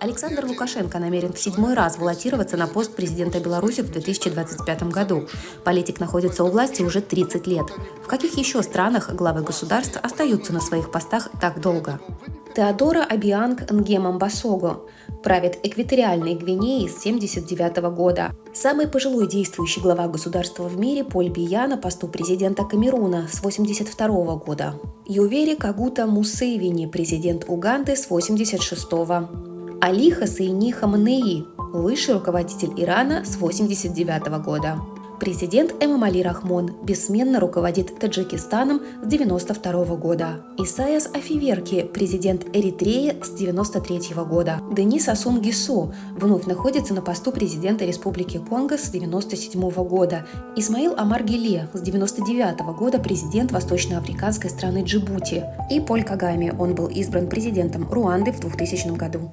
Александр Лукашенко намерен в 7-й раз баллотироваться на пост президента Беларуси в 2025 году. Политик находится у власти уже 30 лет. В каких еще странах главы государств остаются на своих постах так долго? Теодора Обианг Нгема Мбасого правит экваториальной Гвинеей с 1979 года. Самый пожилой действующий глава государства в мире Поль Бия на посту президента Камеруна с 1982 года. Йовери Кагута Мусевини, президент Уганды с 1986 года. Али Хосейни Хаменеи, высший руководитель Ирана с 1989 года. Президент Эмомали Рахмон бессменно руководит Таджикистаном с 1992 года. Исайяс Афеверки, президент Эритреи с 1993 года. Денис Асун Гисо вновь находится на посту президента Республики Конго с 1997 года. Исмаил Омар Геле с 1999 года президент восточноафриканской страны Джибути. И Поль Кагаме, он был избран президентом Руанды в 2000 году.